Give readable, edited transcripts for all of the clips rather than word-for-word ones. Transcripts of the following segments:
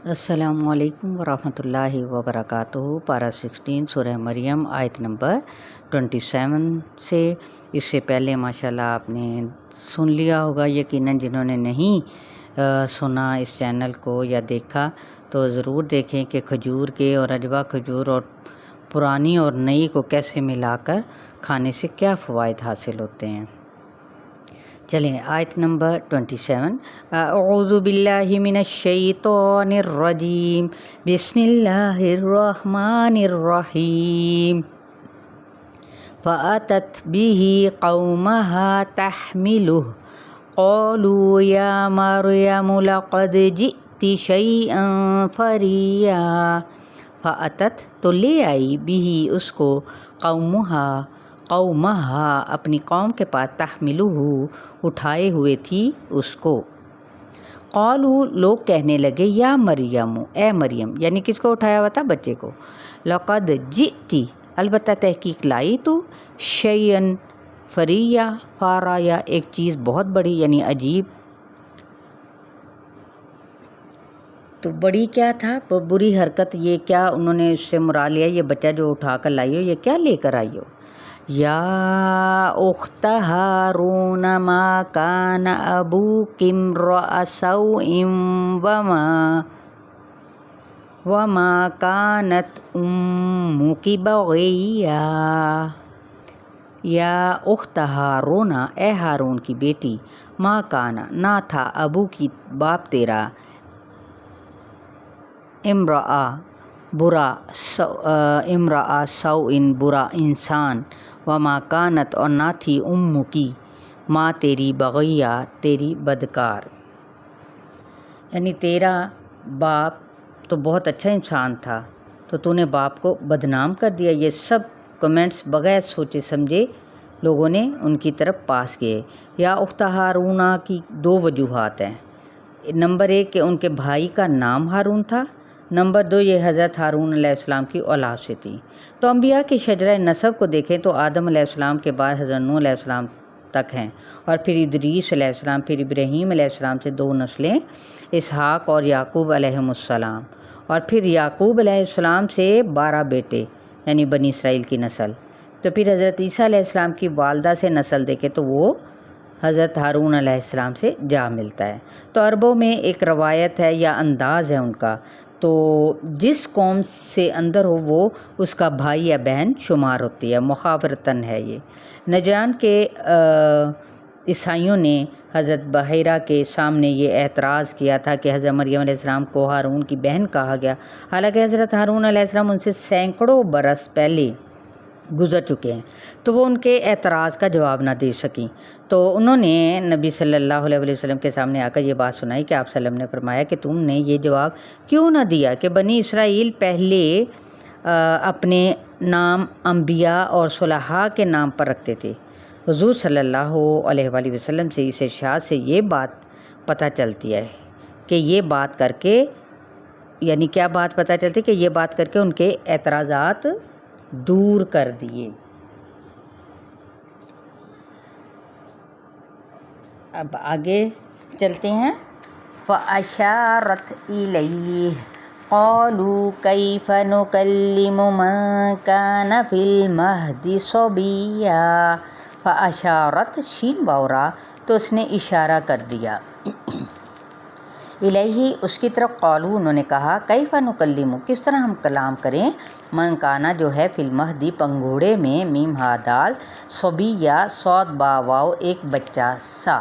السلام علیکم ورحمۃ اللہ وبرکاتہ۔ پارہ 16 سورہ مریم آیت نمبر 27 سے۔ اس سے پہلے ماشاءاللہ آپ نے سن لیا ہوگا، یقیناً جنہوں نے نہیں سنا اس چینل کو یا دیکھا تو ضرور دیکھیں کہ کھجور کے اور اجوا کھجور اور پرانی اور نئی کو کیسے ملا کر کھانے سے کیا فوائد حاصل ہوتے ہیں۔ چلیں آیت نمبر 27۔ اعوذ باللہ من الشیطان الرجیم، بسم اللہ الرحمن الرحیم۔ فأتت به قومها تحمله قالوا یا مریم لقد جئت شیئا فریا۔ فأتت تو لے آئی بھی اس کو، قومہا اپنی قوم کے پاس، تحملہ اٹھائے ہوئے تھی اس کو۔ قالو لوگ کہنے لگے، یا مریم اے مریم، یعنی کس کو اٹھایا ہوا تھا؟ بچے کو۔ لقد جئتی البتہ تحقیق لائی تو، شیئن فریا فارا یا ایک چیز بہت بڑی یعنی عجیب۔ تو بڑی کیا تھا؟ بری حرکت، یہ کیا انہوں نے اس سے مراد لیا؟ یہ بچہ جو اٹھا کر لائی ہو یہ کیا لے کر آئی ہو؟ یا اخت ہارون ما کان ابوک امرأ سوء وما کانت امک بغیا۔ یا اخت ہارون اے ہارون کی بیٹی، ما کانا نہ تھا، ابو کی باپ تیرا، امرأ برا، امرأ سوء برا انسان، وما کانت اور نہ تھی، کی ماں تیری، بغیہ تیری بدکار، یعنی تیرا باپ تو بہت اچھا انسان تھا تو تو نے باپ کو بدنام کر دیا۔ یہ سب کمنٹس بغیر سوچے سمجھے لوگوں نے ان کی طرف پاس کیے۔ یا اخت ہارون کی دو وجوہات ہیں۔ نمبر 1 کہ ان کے بھائی کا نام ہارون تھا، نمبر 2 یہ حضرت ہارون علیہ السلام کی اولاد سے تھی۔ تو انبیاء کی شجرہ نسب کو دیکھیں تو آدم علیہ السلام کے بعد حضرت نوح علیہ السلام تک ہیں، اور پھر ادریس علیہ السلام، پھر ابراہیم علیہ السلام سے 2 نسلیں، اسحاق اور یعقوب علیہم السلام، اور پھر یعقوب علیہ السلام سے 12 بیٹے یعنی بنی اسرائیل کی نسل۔ تو پھر حضرت عیسیٰ علیہ السلام کی والدہ سے نسل دیکھیں تو وہ حضرت ہارون علیہ السلام سے جا ملتا ہے۔ تو عربوں میں ایک روایت ہے یا انداز ہے ان کا، تو جس قوم سے اندر ہو وہ اس کا بھائی یا بہن شمار ہوتی ہے، مخابرتاً ہے یہ۔ نجران کے عیسائیوں نے حضرت بحیرہ کے سامنے یہ اعتراض کیا تھا کہ حضرت مریم علیہ السلام کو ہارون کی بہن کہا گیا، حالانکہ حضرت ہارون علیہ السلام ان سے سینکڑوں برس پہلے گزر چکے ہیں، تو وہ ان کے اعتراض کا جواب نہ دے سکیں۔ تو انہوں نے نبی صلی اللہ علیہ وسلم کے سامنے آ کر یہ بات سنائی کہ آپ صلی اللہ علیہ وسلم نے فرمایا کہ تم نے یہ جواب کیوں نہ دیا کہ بنی اسرائیل پہلے اپنے نام انبیاء اور صلحاء کے نام پر رکھتے تھے۔ حضور صلی اللہ علیہ وآلہ وسلم سے اس ارشاد سے یہ بات پتہ چلتی ہے کہ یہ بات کر کے، یعنی کیا بات پتہ چلتی کہ یہ بات کر کے ان کے اعتراضات دور کر دیے۔ اب آگے چلتے ہیں۔ فَأَشَارَتْ إِلَيْهِ قَالُوا كَيْفَ نُكَلِّمُ مَنْ كَانَ فِي الْمَهْدِ صَبِيًّا۔ فَأَشَارَتْ شین باورا تو اس نے اشارہ کر دیا، الیہ اس کی طرف، قالو انہوں نے کہا، کیف نکلم کس طرح ہم کلام کریں، من کانا جو ہے، فی المہدی پنگھوڑے میں، میم ہا دال، صبیہ صاد با واو ایک بچہ سا۔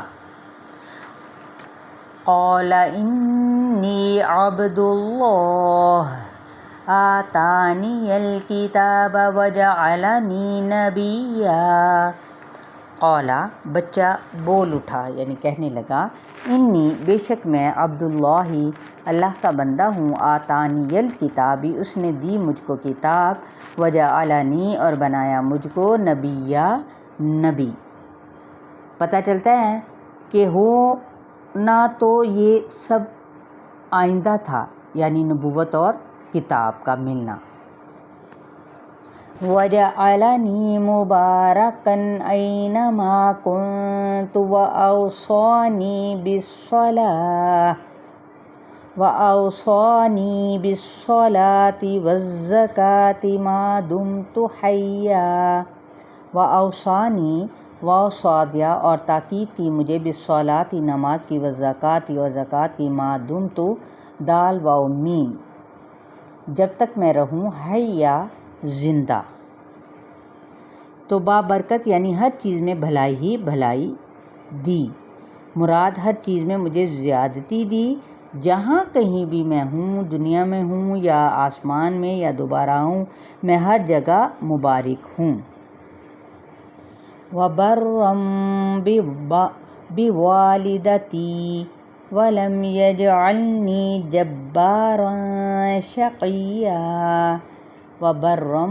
قال انی عبد اللہ آتانی الکتاب وجعلنی نبیا۔ قالا بچہ بول اٹھا یعنی کہنے لگا، انی بے شک میں، عبداللہ اللہ کا بندہ ہوں، آتانی الکتابی اس نے دی مجھ کو کتاب، وجعلنی اور بنایا مجھ کو، نبیا نبی۔ پتہ چلتا ہے کہ ہونا تو یہ سب آئندہ تھا، یعنی نبوت اور کتاب کا ملنا۔ وَجَعَلَنِي مُبَارَكًا أَيْنَمَا كُنتُ وَأَوْصَانِي بِالصَّلَاةِ وَأَوْصَانِي بِالصَّلَاةِ وَالزَّكَاةِ مَا دُمْتُ حَيًّا۔ وَأَوْصَانِی وَوصا دیا اور تاکید کی مجھے بالصلاۃ نماز کی، والزکوٰۃ اور زکوٰۃ کی، ما دمت دال واو میم جب تک میں رہوں، حیا زندہ۔ تو بابرکت یعنی ہر چیز میں بھلائی ہی بھلائی دی، مراد ہر چیز میں مجھے زیادتی دی، جہاں کہیں بھی میں ہوں، دنیا میں ہوں یا آسمان میں یا دوبارہ ہوں، میں ہر جگہ مبارک ہوں۔ وَبَرًّا بِوَالِدَتِی وَلَمْ يَجْعَلْنِی جَبَّارًا شَقِیًّا۔ وَبَرًّا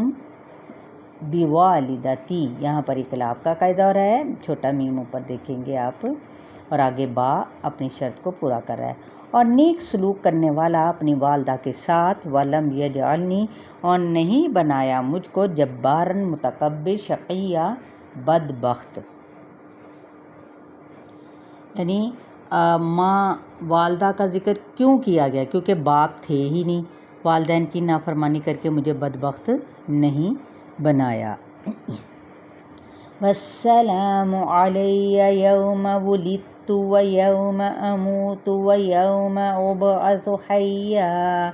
بِوَالِدَتِی، یہاں پر اقلاب کا قاعدہ ہو رہا ہے، چھوٹا میم اوپر دیکھیں گے آپ، اور آگے با اپنی شرط کو پورا کر رہا ہے، اور نیک سلوک کرنے والا اپنی والدہ کے ساتھ، وَلَمْ يَجْعَلْنِی اور نہیں بنایا مجھ کو، جباراً متکبر، شقیّا بدبخت۔ یعنی ماں والدہ کا ذکر کیوں کیا گیا؟ کیونکہ باپ تھے ہی نہیں، والدین کی نافرمانی کر کے مجھے بدبخت نہیں بنایا۔ وَالسَّلَامُ عَلَيَّ يَوْمَ وُلِدتُّ وَيَوْمَ أَمُوتُ وَيَوْمَ أُبْعَثُ حَيًّا۔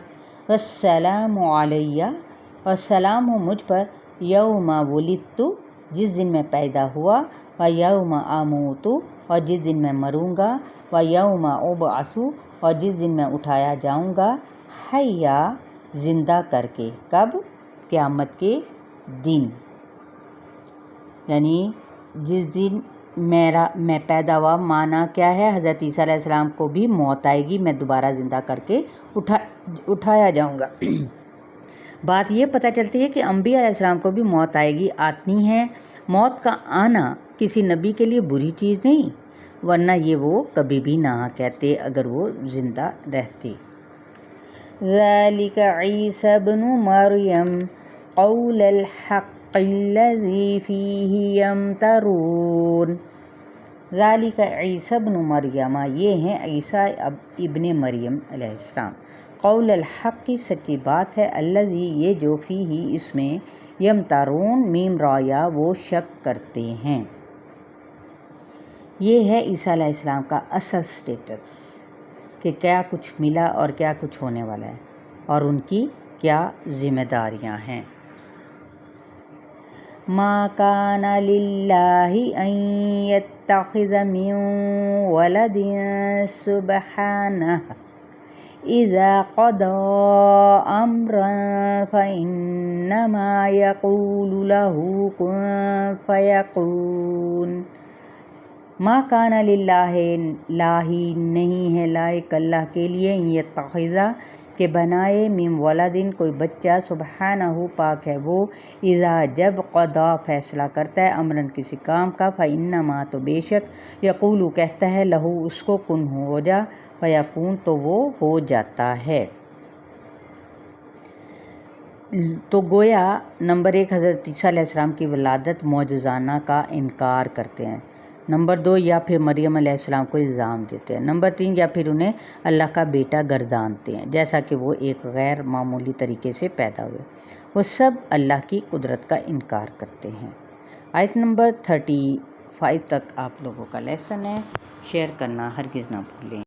وَالسَّلَامُ عَلَيَّ اور سلام ہو مجھ پر، یوم ولدت جس دن میں پیدا ہوا، وَيَوْمَ أَمُوتُ اور جس دن میں مروں گا، وَيَوْمَ أُبْعَثُ اور جس دن میں اٹھایا جاؤں گا، حیا زندہ کر کے۔ کب؟ قیامت کے دن، یعنی جس دن میں پیدا ہوا، معنی کیا ہے؟ حضرت عیسیٰ علیہ السلام کو بھی موت آئے گی، میں دوبارہ زندہ کر کے اٹھایا جاؤں گا۔ بات یہ پتہ چلتی ہے کہ انبیاء علیہ السلام کو بھی موت آئے گی، آتی ہے۔ موت کا آنا کسی نبی کے لیے بری چیز نہیں، ورنہ یہ وہ کبھی بھی نہ کہتے اگر وہ زندہ رہتے۔ ذَلِكَ عِیسیٰ ابْنُ مَرْیَمَ قَوْلَ الْحَقِّ الَّذِی فِیہ یَمْتَرُونَ۔ ذَلِکَ عِیسیٰ ابْنُ مَرْیَمَ یہ ہیں عیسیٰ ابن مریم علیہ السلام، قول الحق کی سچی بات ہے، الذی یہ جو فیہ اس میں، یمترون میم رایا وہ شک کرتے ہیں۔ یہ ہے عیسیٰ علیہ السلام کا اصل سٹیٹس، کہ کیا کچھ ملا اور کیا کچھ ہونے والا ہے، اور ان کی کیا ذمہ داریاں ہیں۔ ما کان للہ ان یتخذ من ولد سبحانہ اذا قضى امرا فانما یقول له کن فیکون۔ ما کان للہ لاہی نہیں ہے لائق اللہ کے لیے، یتخذا کہ بنائے، من ولدن کوئی بچہ، سبحانہ پاک ہے وہ، اذا جب قضا فیصلہ کرتا ہے، امرن کسی کام کا، فانما تو بے شک، یقول کہتا ہے، لہو اس کو، کن ہو جا، فیکون تو وہ ہو جاتا ہے۔ تو گویا نمبر 1 حضرت عیسیٰ علیہ السلام کی ولادت معجزانہ کا انکار کرتے ہیں، نمبر 2 یا پھر مریم علیہ السلام کو الزام دیتے ہیں، نمبر 3 یا پھر انہیں اللہ کا بیٹا گردانتے ہیں، جیسا کہ وہ ایک غیر معمولی طریقے سے پیدا ہوئے۔ وہ سب اللہ کی قدرت کا انکار کرتے ہیں۔ آیت نمبر 35 تک آپ لوگوں کا لیسن ہے، شیئر کرنا ہرگز نہ بھولیں۔